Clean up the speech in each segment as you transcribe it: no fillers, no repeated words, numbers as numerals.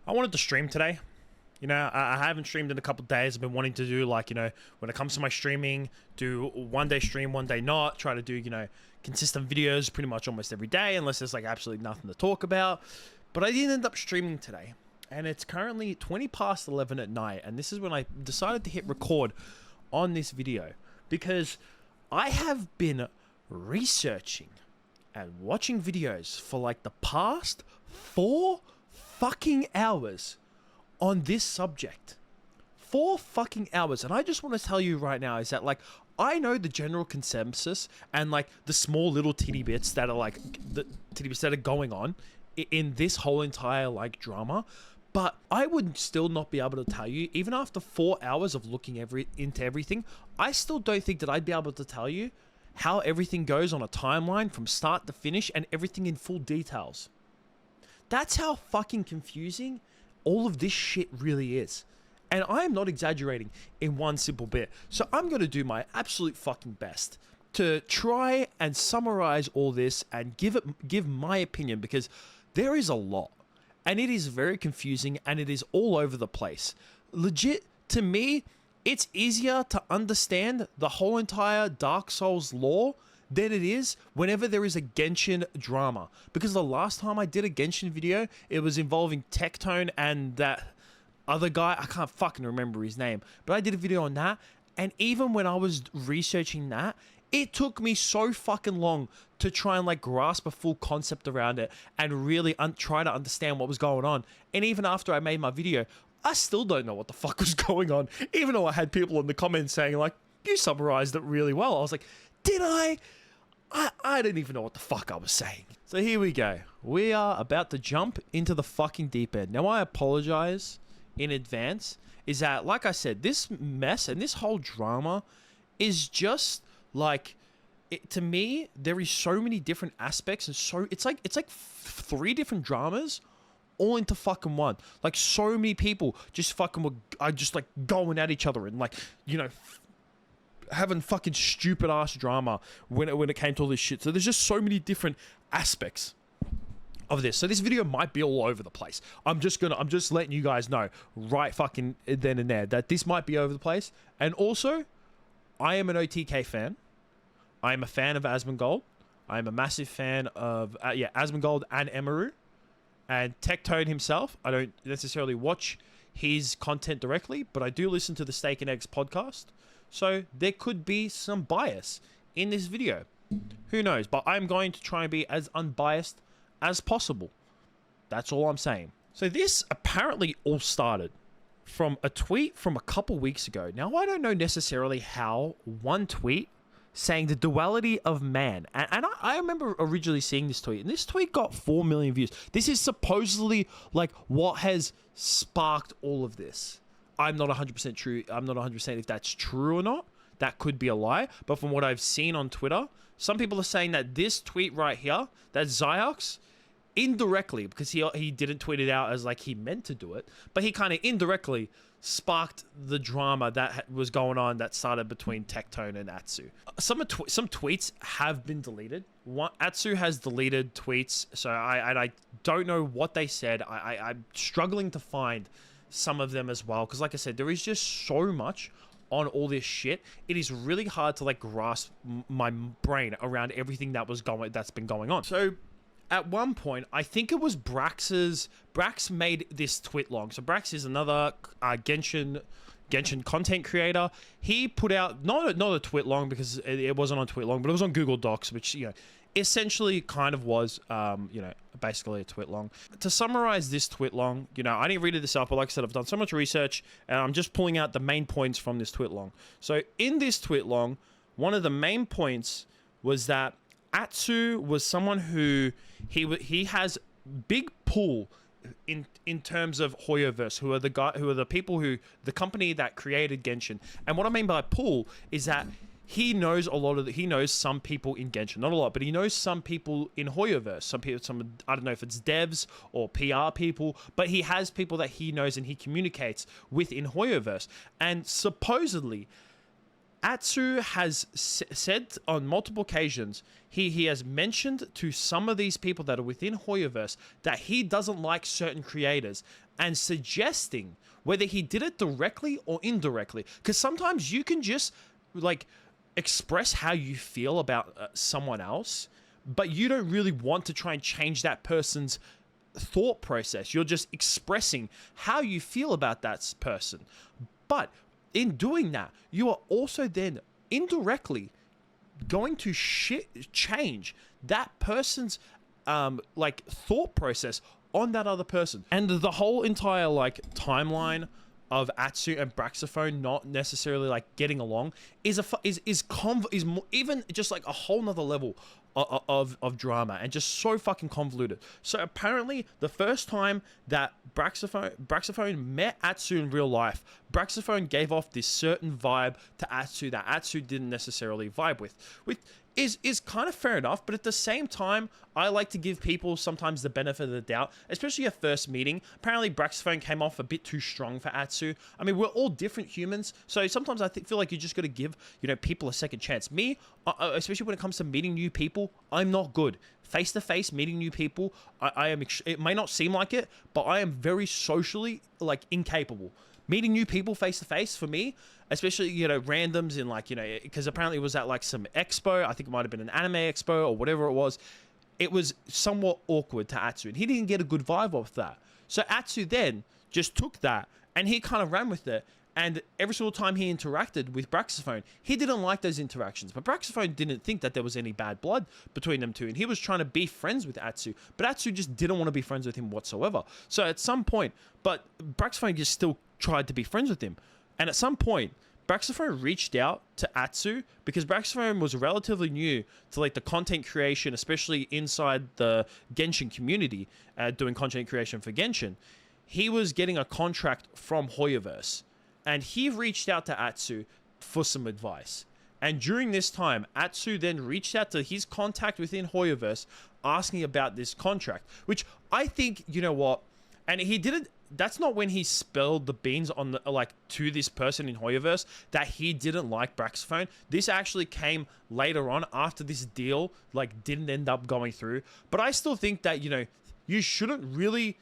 I wanted to stream today. You know, I haven't streamed in a couple of days. I've been wanting to do, like, you know, when it comes to my streaming, do one day stream, one day not. Try to do, you know, consistent videos pretty much almost every day, unless there's, like, absolutely nothing to talk about. But I didn't end up streaming today. And it's currently 20 past 11 at night. And this is when I decided to hit record on this video. Because I have been researching and watching videos for, like, the past 4 fucking hours on this subject. 4 fucking hours. And I just want to tell you right now is that, like, I know the general consensus and, like, the small little titty bits that are, like, the titty bits that are going on in this whole entire, like, drama. But I would still not be able to tell you, even after 4 hours of looking into everything, I still don't think that I'd be able to tell you how everything goes on a timeline from start to finish and everything in full details. That's how fucking confusing all of this shit really is. And I am not exaggerating in one simple bit. So I'm going to do my absolute fucking best to try and summarize all this and give my opinion, because there is a lot. And it is very confusing and it is all over the place. Legit, to me, it's easier to understand the whole entire Dark Souls lore than it is whenever there is a Genshin drama. Because the last time I did a Genshin video, it was involving Tectone and that other guy. I can't fucking remember his name. But I did a video on that. And even when I was researching that, it took me so fucking long to try and, like, grasp a full concept around it and really try to understand what was going on. And even after I made my video, I still don't know what the fuck was going on. Even though I had people in the comments saying, like, you summarized it really well. I was like, did I? I didn't even know what the fuck I was saying. So here we go. We are about to jump into the fucking deep end. Now, I apologize in advance. Is that, like I said, this mess and this whole drama is just, like, to me, there is so many different aspects, and so it's like 3 different dramas all into fucking one. Like, so many people just fucking are just, like, going at each other and, like, you know, having fucking stupid ass drama when it came to all this shit. So there's just so many different aspects of this. So this video might be all over the place. I'm just letting you guys know right fucking then and there that this might be over the place. And also, I am an OTK fan. I am a fan of Asmongold. I am a massive fan of Asmongold and Emaru. And Tectone himself, I don't necessarily watch his content directly, but I do listen to the Steak and Eggs podcast. So there could be some bias in this video. Who knows? But I'm going to try and be as unbiased as possible. That's all I'm saying. So this apparently all started from a tweet from a couple weeks ago. Now, I don't know necessarily how one tweet saying the duality of man. And I remember originally seeing this tweet, and this tweet got 4 million views. This is supposedly, like, what has sparked all of this. I'm not 100% true. I'm not 100% if that's true or not. That could be a lie. But from what I've seen on Twitter, some people are saying that this tweet right here, that Xiox, indirectly, because he didn't tweet it out as, like, he meant to do it, but he kind of indirectly sparked the drama that was going on that started between Tectone and Atsu. Some tweets have been deleted. Atsu has deleted tweets, so I don't know what they said. I'm struggling to find some of them as well, because, like I said, there is just so much on all this shit. It is really hard to, like, grasp my brain around everything that's been going on. So at one point, I think it was Brax made this tweet long. So Brax is another Genshin content creator. He put out not a tweet long, because it wasn't on tweet long, but it was on Google Docs, which, you know, essentially kind of was, you know, basically a tweet long. To summarize this tweet long, you know, I didn't read this up, but like I said, I've done so much research, and I'm just pulling out the main points from this tweet long. So in this tweet long, one of the main points was that Atsu was someone who he has big pull in terms of Hoyoverse, who are the company that created Genshin. And what I mean by pull is that he knows he knows some people in Genshin, not a lot, but he knows some people in Hoyoverse. I don't know if it's devs or PR people, but he has people that he knows and he communicates with in Hoyoverse. And supposedly, Atsu has said on multiple occasions, he has mentioned to some of these people that are within Hoyoverse that he doesn't like certain creators. and suggesting whether he did it directly or indirectly. Because sometimes you can just like express how you feel about someone else, but you don't really want to try and change that person's thought process. You're just expressing how you feel about that person. But in doing that, you are also then indirectly going to change that person's like thought process on that other person. And the whole entire like timeline of Atsu and Braxophone not necessarily like getting along is even just like a whole nother level of drama, and just so fucking convoluted. So apparently the first time that Braxophone met Atsu in real life, Braxophone gave off this certain vibe to Atsu that Atsu didn't necessarily vibe with is kind of fair enough. But at the same time, I like to give people sometimes the benefit of the doubt, especially a first meeting. Apparently Braxophone came off a bit too strong for Atsu. I mean, we're all different humans, so sometimes I feel like you just got to give, you know, people a second chance. Me, especially when it comes to meeting new people, I'm not good. Face to face, meeting new people, I am. It may not seem like it, but I am very socially like incapable. Meeting new people face to face for me, especially, you know, randoms in like, you know, because apparently it was at like some expo. I think it might have been an anime expo or whatever it was. It was somewhat awkward to Atsu, and he didn't get a good vibe off that. So Atsu then just took that and he kind of ran with it. And every single time he interacted with Braxophone, he didn't like those interactions. But Braxophone didn't think that there was any bad blood between them two. And he was trying to be friends with Atsu. But Atsu just didn't want to be friends with him whatsoever. So at some point, but Braxophone just still tried to be friends with him. And at some point, Braxophone reached out to Atsu because Braxophone was relatively new to like the content creation, especially inside the Genshin community, doing content creation for Genshin. He was getting a contract from Hoyoverse. And he reached out to Atsu for some advice. And during this time, Atsu then reached out to his contact within Hoyoverse asking about this contract, which I think, you know what, and he didn't, that's not when he spilled the beans on the, like, to this person in Hoyoverse that he didn't like Braxophone. This actually came later on after this deal, like, didn't end up going through. But I still think that, you know, you shouldn't really,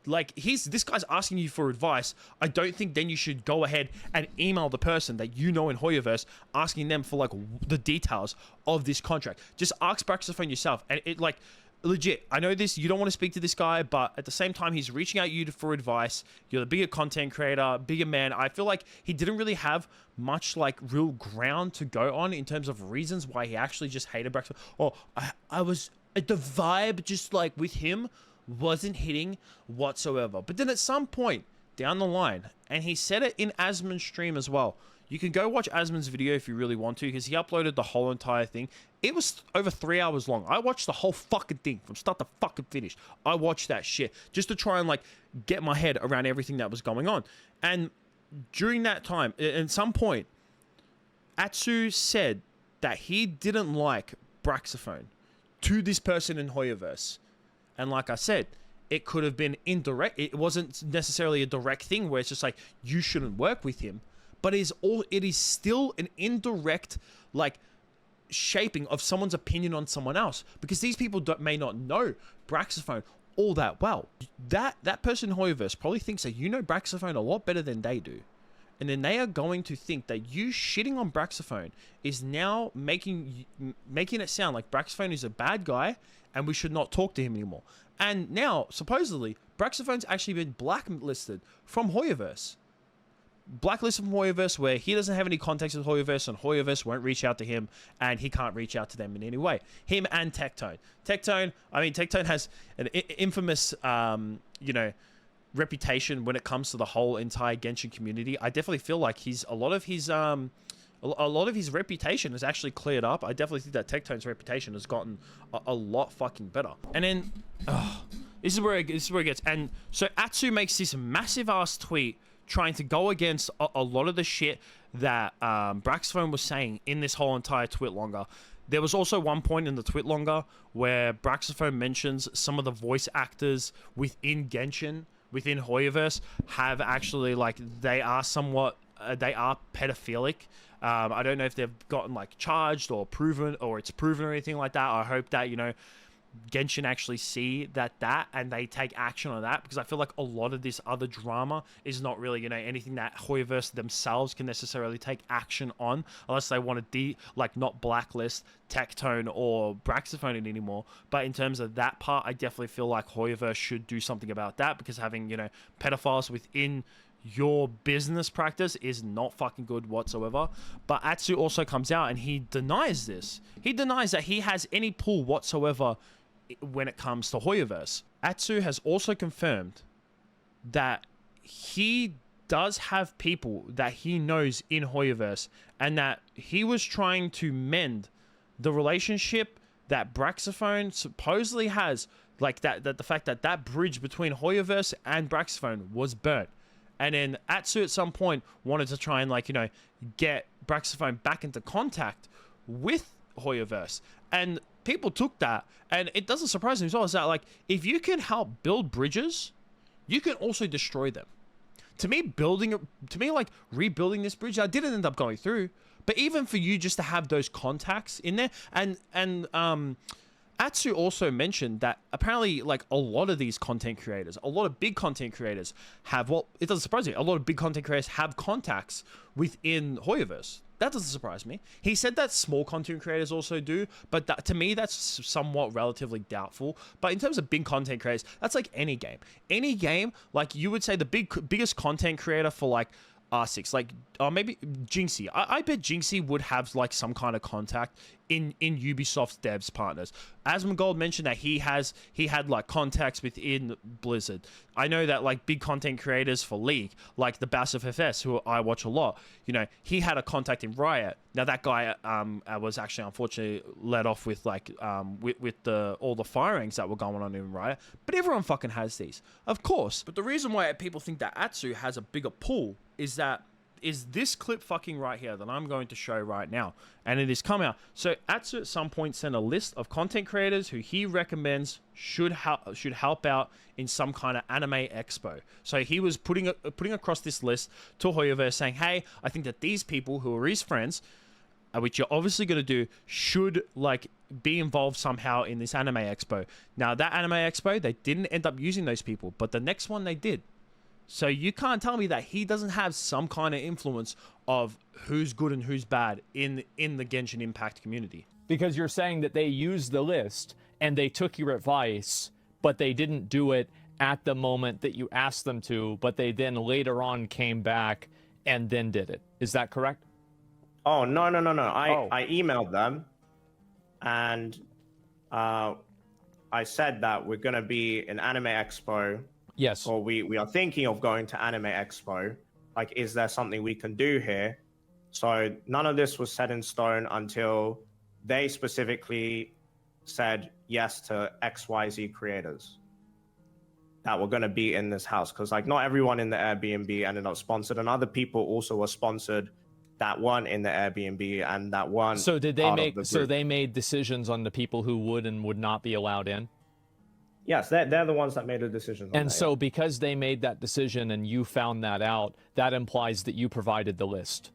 like, this guy's asking you for advice. I don't think then you should go ahead and email the person that you know in Hoyoverse asking them for like the details of this contract. Just ask Braxophone yourself. And it, like, legit, I know this, you don't want to speak to this guy, but at the same time, he's reaching out you for advice. You're the bigger content creator, bigger man. I feel like he didn't really have much like real ground to go on in terms of reasons why he actually just hated Braxophone. Or I was, the vibe just like with him wasn't hitting whatsoever. But then at some point down the line, and he said it in Asmon's stream as well. You can go watch Asmon's video if you really want to, because he uploaded the whole entire thing. It was over 3 hours long. I watched the whole fucking thing from start to fucking finish. I watched that shit just to try and like get my head around everything that was going on. And during that time, at some point, Atsu said that he didn't like Braxophone to this person in Hoyoverse. And like I said, it could have been indirect. It wasn't necessarily a direct thing where it's just like, you shouldn't work with him. But it is still an indirect, like, shaping of someone's opinion on someone else. Because these people may not know Braxophone all that well. That person in Hoyoverse probably thinks that you know Braxophone a lot better than they do. And then they are going to think that you shitting on Braxophone is now making it sound like Braxophone is a bad guy and we should not talk to him anymore. And now, supposedly, Braxophone's actually been blacklisted from Hoyoverse. Blacklisted from Hoyoverse, where he doesn't have any contacts with Hoyoverse, and Hoyoverse won't reach out to him, and he can't reach out to them in any way. Him and Tectone. Tectone has an infamous, you know, reputation when it comes to the whole entire Genshin community. I definitely feel like a lot of his reputation has actually cleared up. I definitely think that Tectone's reputation has gotten a lot fucking better. And then, this is where it gets. And so Atsu makes this massive ass tweet trying to go against a lot of the shit that Braxophone was saying in this whole entire Twitlonger. There was also one point in the Twitlonger where Braxophone mentions some of the voice actors within Genshin, within Hoyoverse, have actually, like, they are pedophilic. I don't know if they've gotten, like, charged or proven, or it's proven or anything like that. I hope that, you know, Genshin actually see that and they take action on that, because I feel like a lot of this other drama is not really, you know, anything that Hoyoverse themselves can necessarily take action on, unless they want to not blacklist Tectone or Braxophone anymore. But in terms of that part, I definitely feel like Hoyoverse should do something about that, because having, you know, pedophiles within your business practice is not fucking good whatsoever. But Atsu also comes out and he denies this. He denies that he has any pull whatsoever when it comes to Hoyoverse. Atsu has also confirmed that he does have people that he knows in Hoyoverse, and that he was trying to mend the relationship that Braxophone supposedly has, like that the fact that that bridge between Hoyoverse and Braxophone was burnt. And then Atsu at some point wanted to try and, like, you know, get Braxophone back into contact with Hoyoverse. And people took that, and it doesn't surprise me as well, is that, like, if you can help build bridges, you can also destroy them. To me, like, rebuilding this bridge, I didn't end up going through, but even for you just to have those contacts in there, and Atsu also mentioned that apparently, like, a lot of these content creators, a lot of big content creators have, well, it doesn't surprise me, a lot of big content creators have contacts within Hoyoverse. That doesn't surprise me. He said that small content creators also do, but that, to me, that's somewhat relatively doubtful. But in terms of big content creators, that's like any game. Any game, like, you would say the biggest content creator for, like, R6, like, maybe Jinxie. I bet Jinxie would have, like, some kind of contact in Ubisoft's devs partners. Asmongold mentioned that he had like contacts within Blizzard. I know that, like, big content creators for League, like the Bass of FS, who I watch a lot, you know, he had a contact in Riot. Now that guy was actually unfortunately let off with, like, with all the firings that were going on in Riot. But everyone fucking has these, of course. But the reason why people think that Atsu has a bigger pull is this clip fucking right here that I'm going to show right now, and it is come out. So Atsu at some point sent a list of content creators who he recommends should help out in some kind of anime expo. So he was putting across this list to Hoyoverse saying, hey, I think that these people who are his friends, which you're obviously going to do, should, like, be involved somehow in this anime expo. Now that anime expo, they didn't end up using those people, but the next one they did. So you can't tell me that he doesn't have some kind of influence of who's good and who's bad in the Genshin Impact community. Because you're saying that they used the list and they took your advice, but they didn't do it at the moment that you asked them to, but they then later on came back and then did it. Is that correct? Oh, no. I emailed them, and I said that we're going to be in Anime Expo. Yes. Or we are thinking of going to Anime Expo. Like, is there something we can do here? So none of this was set in stone until they specifically said yes to XYZ creators that were going to be in this house. Because, like, not everyone in the Airbnb ended up sponsored, and other people also were sponsored that weren't in the Airbnb and that weren't. So did they make? So they made decisions on the people who would and would not be allowed in. Yes, they're the ones that made the decision. And so because they made that decision and you found that out, that implies that you provided the list.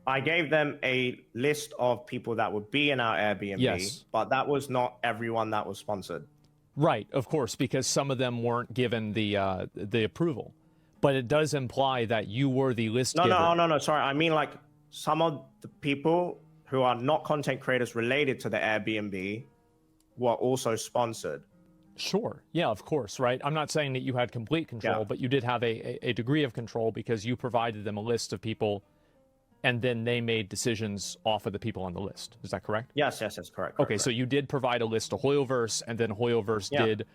I gave them a list of people that would be in our Airbnb, yes, but that was not everyone that was sponsored. Right, of course, because some of them weren't given the approval. But it does imply that you were the list giver. No, sorry. I mean, like, some of the people who are not content creators related to the Airbnb were also sponsored. Sure. Yeah, of course, right? I'm not saying that you had complete control, but you did have a degree of control because you provided them a list of people and then they made decisions off of the people on the list. Is that correct? Yes, correct. Okay, so you did provide a list to Hoyoverse, and then Hoyoverse did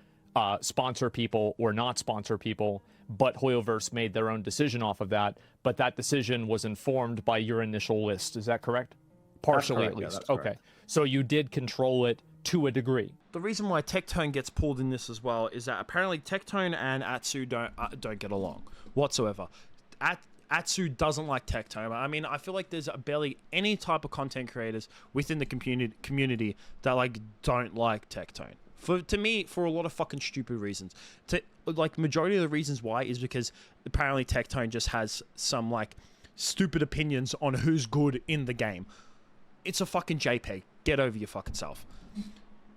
sponsor people or not sponsor people, but Hoyoverse made their own decision off of that, but that decision was informed by your initial list. Is that correct? Partially, at least. Okay, so you did control it to a degree. The reason why Tectone gets pulled in this as well is that apparently Tectone and Atsu don't get along whatsoever. Atsu doesn't like Tectone. I mean, I feel like there's barely any type of content creators within the community that, like, don't like Tectone. To me, for a lot of fucking stupid reasons. Like, majority of the reasons why is because apparently Tectone just has some, like, stupid opinions on who's good in the game. It's a fucking JPEG. Get over your fucking self.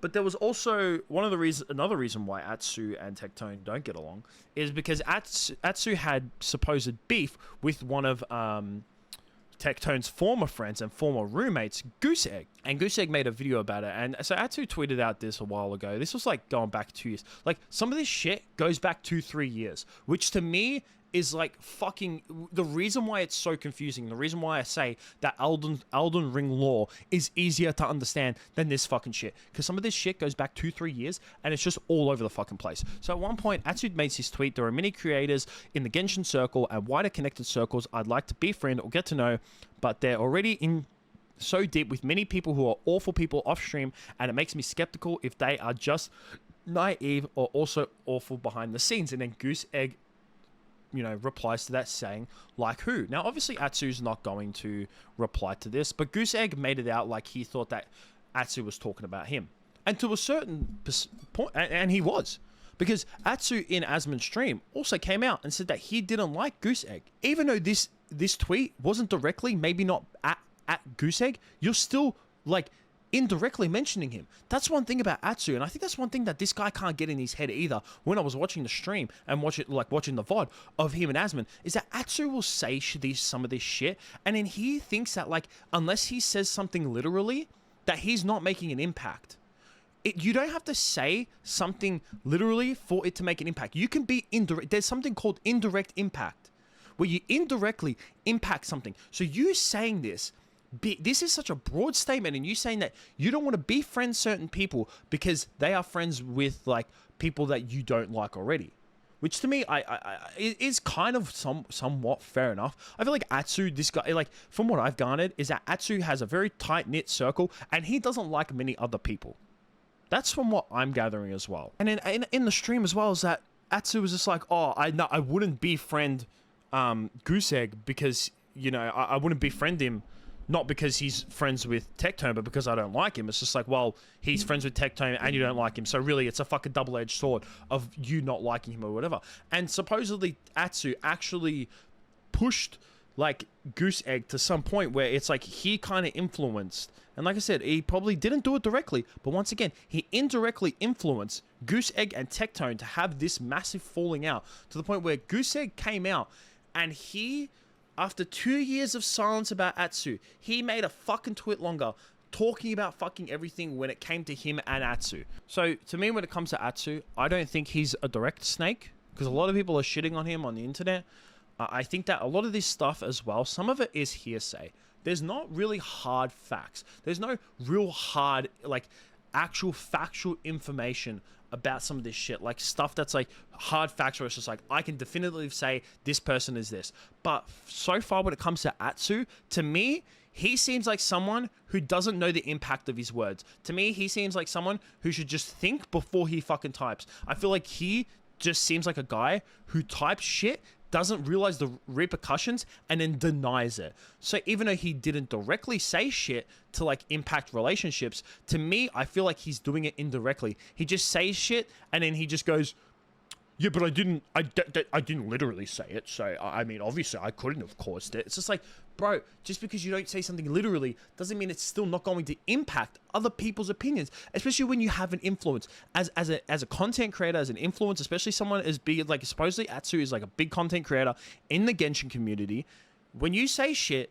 But there was also another reason why Atsu and Tectone don't get along is because Atsu had supposed beef with one of Tectone's former friends and former roommates, Goose Egg. And Goose Egg made a video about it. And so Atsu tweeted out this a while ago. This was like going back 2 years. Like, some of this shit goes back 2-3 years, which to me is like fucking the reason why it's so confusing. The reason why I say that Elden Ring lore is easier to understand than this fucking shit, because some of this shit goes back 2-3 years and it's just all over the fucking place. So at one point, Atsu makes his tweet: there are many creators in the Genshin circle and wider connected circles I'd like to befriend or get to know, but they're already in so deep with many people who are awful people off stream, and it makes me skeptical if they are just naive or also awful behind the scenes. And then Goose Egg, you know, replies to that saying, like who? Now, obviously, Atsu's not going to reply to this, but Goose Egg made it out like he thought that Atsu was talking about him. And to a certain point, and he was. Because Atsu in Asmon's stream also came out and said that he didn't like Goose Egg. Even though this tweet wasn't directly, maybe not at Goose Egg, you're still, like, indirectly mentioning him. That's one thing about Atsu, and I think that's one thing that this guy can't get in his head either. When I was watching the stream and watching the VOD of him and Asmon, is that Atsu will say some of this shit, and then he thinks that, like, unless he says something literally, that he's not making an impact. You don't have to say something literally for it to make an impact. You can be indirect. There's something called indirect impact, where you indirectly impact something. So you saying this is such a broad statement, and you saying that you don't want to befriend certain people because they are friends with, like, people that you don't like already, which to me is kind of somewhat fair enough. I feel like Atsu, this guy, like, from what I've garnered, is that Atsu has a very tight-knit circle and he doesn't like many other people. That's from what I'm gathering as well. And then in the stream as well, is that Atsu was just like, oh, I wouldn't befriend Goose Egg because, you know, I wouldn't befriend him not because he's friends with Tectone, but because I don't like him. It's just like, well, he's friends with Tectone and you don't like him. So really, it's a fucking double-edged sword of you not liking him or whatever. And supposedly, Atsu actually pushed, like, Goose Egg to some point where it's like he kind of influenced. And like I said, he probably didn't do it directly, but once again, he indirectly influenced Goose Egg and Tectone to have this massive falling out, to the point where Goose Egg came out and he, after 2 years of silence about Atsu, he made a fucking tweet longer talking about fucking everything when it came to him and Atsu. So to me, when it comes to Atsu, I don't think he's a direct snake, because a lot of people are shitting on him on the internet. I think that a lot of this stuff as well, some of it is hearsay. There's not really hard facts. There's no real hard, like, actual factual information about some of this shit, like stuff that's like hard facts where it's just like, I can definitively say this person is this. But so far when it comes to Atsu, to me, he seems like someone who doesn't know the impact of his words. To me, he seems like someone who should just think before he fucking types. I feel like he just seems like a guy who types shit, doesn't realize the repercussions, and then denies it. So even though he didn't directly say shit to, like, impact relationships, to me, I feel like he's doing it indirectly. He just says shit and then he just goes, yeah, but I didn't literally say it. So, I mean, obviously I couldn't have caused it. It's just like, bro, just because you don't say something literally doesn't mean it's still not going to impact other people's opinions, especially when you have an influence. As a content creator, as an influence, especially someone as big, like, supposedly Atsu is like a big content creator in the Genshin community. When you say shit,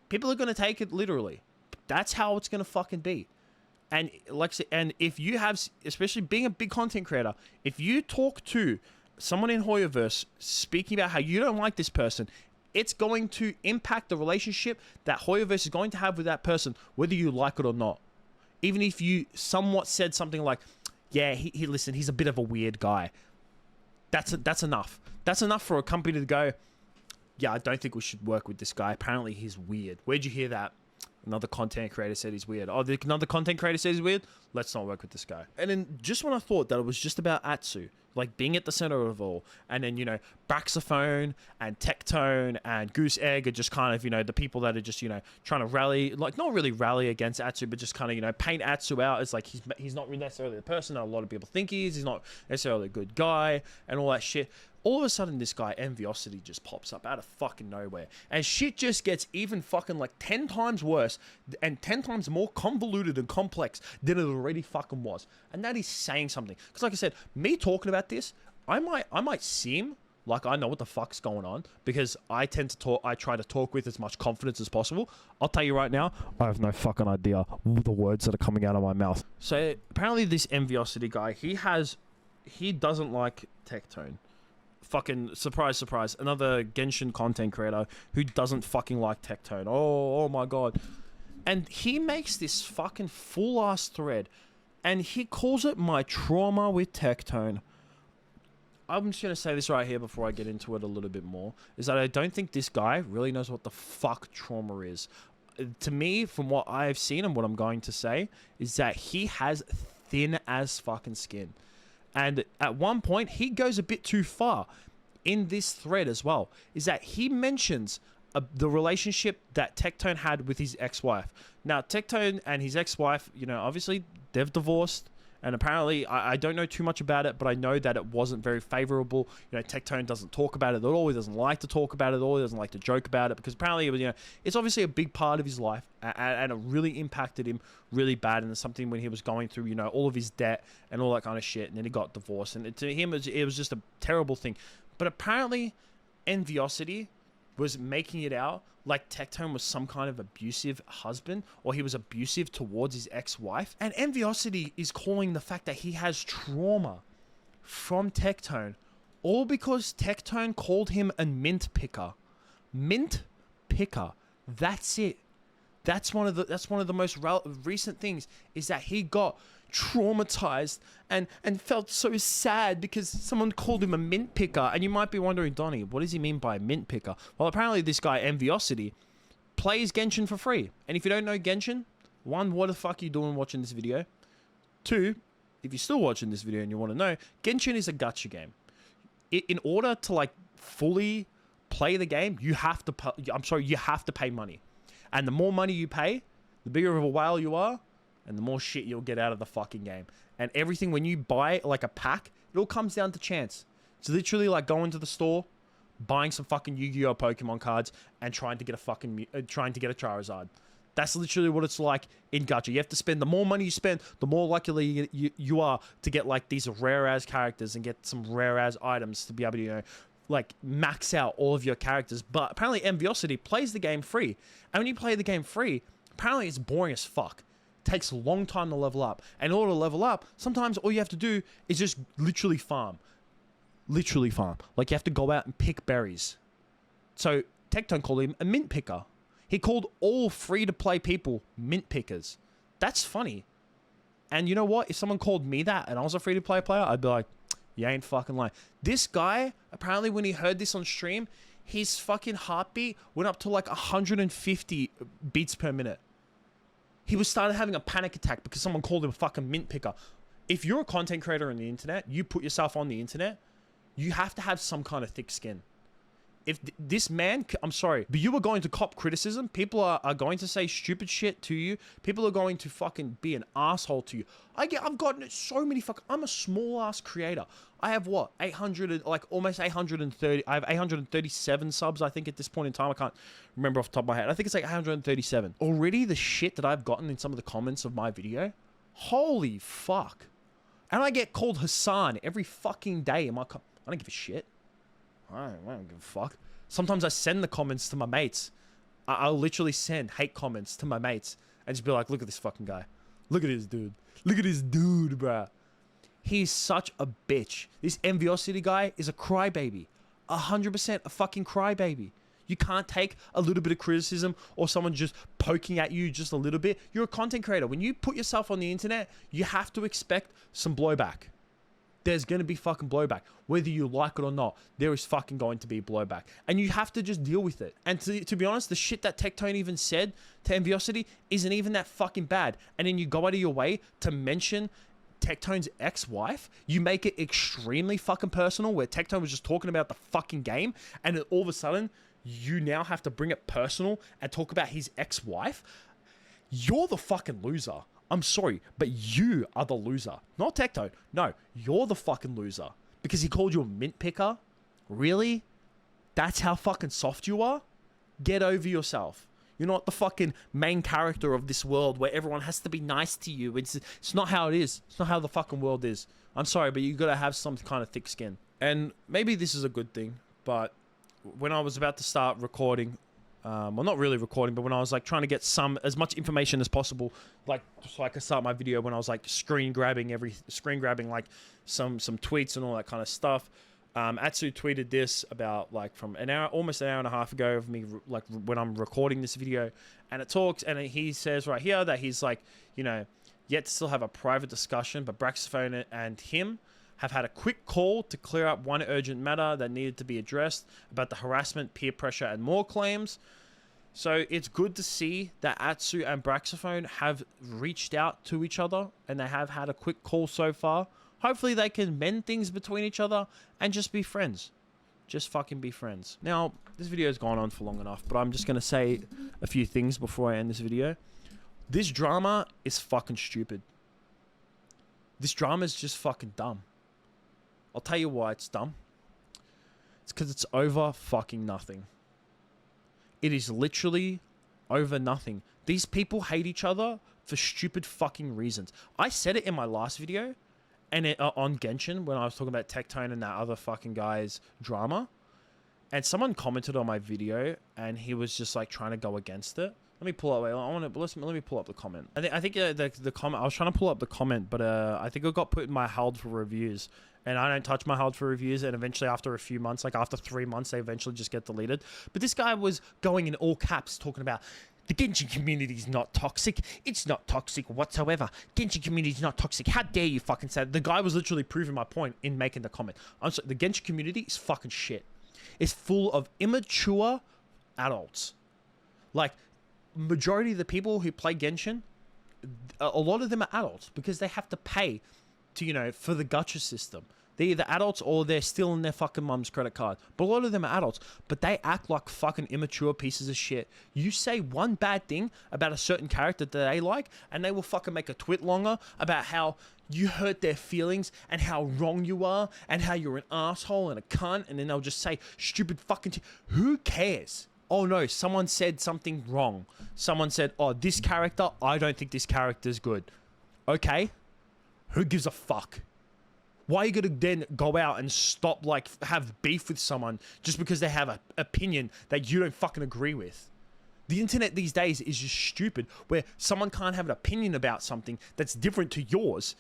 people are going to take it literally. That's how it's going to fucking be. And like I said, and if you have, especially being a big content creator, if you talk to someone in Hoyoverse speaking about how you don't like this person, it's going to impact the relationship that Hoyoverse is going to have with that person, whether you like it or not. Even if you somewhat said something like, yeah, listen, he's a bit of a weird guy. That's enough. That's enough for a company to go, yeah, I don't think we should work with this guy. Apparently he's weird. Where'd you hear that? Another content creator said he's weird. Oh, another content creator says he's weird? Let's not work with this guy. And then just when I thought that it was just about Atsu, like being at the center of it all. And then, you know, Braxophone and Tectone and Goose Egg are just kind of, you know, the people that are just, you know, trying to rally, like not really rally against Atsu, but just kind of, you know, paint Atsu out as like he's not necessarily the person that a lot of people think he is. He's not necessarily a good guy and all that shit. All of a sudden, this guy, Enviosity, just pops up out of fucking nowhere. And shit just gets even fucking like 10 times worse and 10 times more convoluted and complex than it already fucking was. And that is saying something. Because like I said, me talking about this, I might seem like I know what the fuck's going on because I try to talk with as much confidence as possible. I'll tell you right now, I have no fucking idea the words that are coming out of my mouth. So apparently this Enviosity guy, he doesn't like Tectone. Fucking surprise, surprise, another Genshin content creator who doesn't fucking like Tectone. Oh my god. And he makes this fucking full ass thread and he calls it my trauma with Tectone. I'm just going to say this right here before I get into it a little bit more, is that I don't think this guy really knows what the fuck trauma is. To me, from what I've seen and what I'm going to say, is that he has thin as fucking skin. And at one point, he goes a bit too far in this thread as well, is that he mentions the relationship that Tectone had with his ex-wife. Now, Tectone and his ex-wife, you know, obviously, they've divorced. And apparently, I don't know too much about it, but I know that it wasn't very favorable. You know, Tectone doesn't talk about it at all. He doesn't like to talk about it at all. He doesn't like to joke about it because apparently, you know, it's obviously a big part of his life and it really impacted him really bad. And it's something when he was going through, you know, all of his debt and all that kind of shit. And then he got divorced. And to him, it was just a terrible thing. But apparently, Enviosity was making it out like Tectone was some kind of abusive husband or he was abusive towards his ex-wife. And Enviosity is calling the fact that he has trauma from Tectone all because Tectone called him a mint picker. Mint picker. That's it. That's one of the most recent things is that he got traumatized and felt so sad because someone called him a mint picker. And you might be wondering, Donnie, what does he mean by mint picker? Well, apparently this guy, Enviosity, plays Genshin for free. And if you don't know Genshin, one, what the fuck are you doing watching this video? Two, if you're still watching this video and you want to know, Genshin is a gacha game. In order to like fully play the game, you have to pay money. And the more money you pay, the bigger of a whale you are, and the more shit you'll get out of the fucking game. And everything, when you buy like a pack, it all comes down to chance. It's literally like going to the store, buying some fucking Yu-Gi-Oh! Pokemon cards, and trying to get a Charizard. That's literally what it's like in gacha. You have to spend, the more money you spend, the more likely you are to get like these rare ass characters and get some rare ass items to be able to, you know, like max out all of your characters. But apparently Enviosity plays the game free. And when you play the game free, apparently it's boring as fuck. It takes a long time to level up. And in order to level up, sometimes all you have to do is just literally farm. Literally farm. Like you have to go out and pick berries. So Tectone called him a mint picker. He called all free-to-play people mint pickers. That's funny. And you know what? If someone called me that and I was a free-to-play player, I'd be like, you ain't fucking lying. This guy, apparently when he heard this on stream, his fucking heartbeat went up to like 150 beats per minute. He started having a panic attack because someone called him a fucking mint picker. If you're a content creator on the internet, you put yourself on the internet, you have to have some kind of thick skin. If this man, I'm sorry, but you are going to cop criticism. People are going to say stupid shit to you. People are going to fucking be an asshole to you. I've gotten so many I'm a small ass creator. I have what, 800, like almost 830. I have 837 subs, I think, at this point in time. I can't remember off the top of my head. I think it's like 837. Already the shit that I've gotten in some of the comments of my video, holy fuck. And I get called Hassan every fucking day in my I don't give a shit. I don't give a fuck. Sometimes I send the comments to my mates. I'll literally send hate comments to my mates and just be like, look at this fucking guy. Look at this dude. Look at this dude, bruh. He's such a bitch. This Enviosity guy is a crybaby. 100% a fucking crybaby. You can't take a little bit of criticism or someone just poking at you just a little bit. You're a content creator. When you put yourself on the internet, you have to expect some blowback. There's going to be fucking blowback. Whether you like it or not, there is fucking going to be blowback. And you have to just deal with it. And to be honest, the shit that Tectone even said to Enviosity isn't even that fucking bad. And then you go out of your way to mention Tectone's ex-wife, you make it extremely fucking personal, where Tectone was just talking about the fucking game, and then all of a sudden, you now have to bring it personal and talk about his ex-wife. You're the fucking loser. I'm sorry, but you are the loser. Not Tectone. No, you're the fucking loser. Because he called you a mint picker? Really? That's how fucking soft you are? Get over yourself. You're not the fucking main character of this world where everyone has to be nice to you. It's not how it is. It's not how the fucking world is. I'm sorry, but you gotta have some kind of thick skin. And maybe this is a good thing, but when I was about to start recording, well, not really recording, but when I was like trying to get as much information as possible, like so I could start my video, when I was like screen grabbing like some tweets and all that kind of stuff. Atsu tweeted this about like from almost an hour and a half ago of me, like when I'm recording this video, and it talks, and he says right here that he's like, you know, yet to still have a private discussion, but Braxophone and him have had a quick call to clear up one urgent matter that needed to be addressed about the harassment, peer pressure, and more claims. So it's good to see that Atsu and Braxophone have reached out to each other, and they have had a quick call so far. Hopefully they can mend things between each other and just be friends. Just fucking be friends. Now, this video has gone on for long enough, but I'm just going to say a few things before I end this video. This drama is fucking stupid. This drama is just fucking dumb. I'll tell you why it's dumb. It's because it's over fucking nothing. It is literally over nothing. These people hate each other for stupid fucking reasons. I said it in my last video, and on Genshin, when I was talking about Tectone and that other fucking guy's drama, and someone commented on my video, and he was just like trying to go against it. Let me pull up. Let me pull up the comment. I think the comment. I was trying to pull up the comment, but I think it got put in my hold for reviews, and I don't touch my hold for reviews. And eventually, after a few months, like after 3 months, they eventually just get deleted. But this guy was going in all caps talking about the Genshin community is not toxic. It's not toxic whatsoever. Genshin community is not toxic. How dare you fucking say that? The guy was literally proving my point in making the comment. I'm sorry, the Genshin community is fucking shit. It's full of immature adults. Like, majority of the people who play Genshin, a lot of them are adults because they have to pay to, you know, for the gacha system. They're either adults or they're still in their fucking mum's credit card. But a lot of them are adults, but they act like fucking immature pieces of shit. You say one bad thing about a certain character that they like, and they will fucking make a tweet longer about how you hurt their feelings and how wrong you are and how you're an asshole and a cunt, and then they'll just say stupid fucking shit. Who cares? Oh no, someone said something wrong. Someone said, oh, this character, I don't think this character's good. Okay, who gives a fuck? Why are you gonna then go out and stop, like, have beef with someone just because they have an opinion that you don't fucking agree with? The internet these days is just stupid, where someone can't have an opinion about something that's different to yours,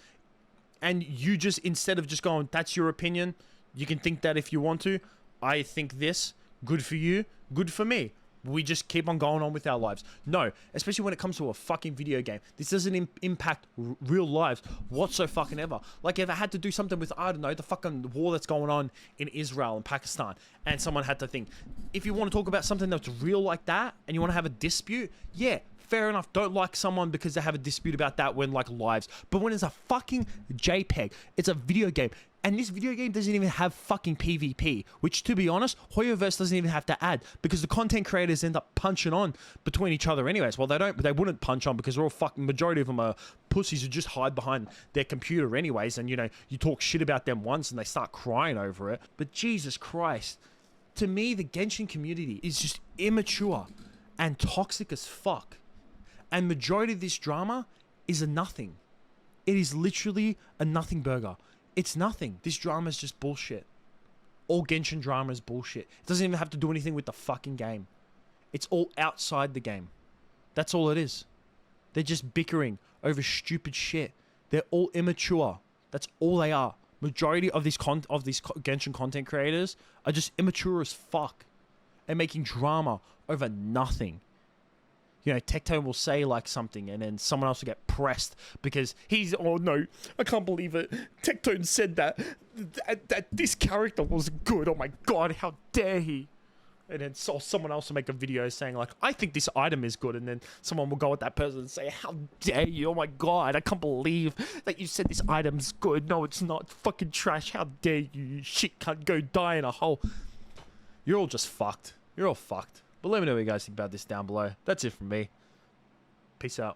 and you just, instead of just going, that's your opinion, you can think that if you want to. I think this, good for you, good for me. We just keep on going on with our lives. No, especially when it comes to a fucking video game. This doesn't impact real lives whatsoever. Like, if I had to do something with, I don't know, the fucking war that's going on in Israel and Pakistan, and someone had to think, if you want to talk about something that's real like that, and you want to have a dispute, yeah, fair enough. Don't like someone because they have a dispute about that when, like, lives. But when it's a fucking JPEG, it's a video game. And this video game doesn't even have fucking PvP, which, to be honest, Hoyoverse doesn't even have to add, because the content creators end up punching on between each other anyways. Well, they wouldn't punch on because they're all fucking, majority of them are pussies who just hide behind their computer anyways. And, you know, you talk shit about them once and they start crying over it. But Jesus Christ, to me, the Genshin community is just immature and toxic as fuck. And majority of this drama is a nothing. It is literally a nothing burger. It's nothing. This drama is just bullshit. All Genshin drama is bullshit. It doesn't even have to do anything with the fucking game. It's all outside the game. That's all it is. They're just bickering over stupid shit. They're all immature. That's all they are. Majority of these Genshin content creators are just immature as fuck and making drama over nothing. You know, Tectone will say, like, something, and then someone else will get pressed because he's, oh no, I can't believe it. Tectone said that this character was good. Oh my god, how dare he? and then saw someone else will make a video saying like, I think this item is good, and then someone will go at that person and say, how dare you, oh my god, I can't believe that you said this item's good. No, it's not, fucking trash, how dare you, you shit cunt, go die in a hole. You're all just fucked. You're all fucked. But let me know what you guys think about this down below. That's it from me. Peace out.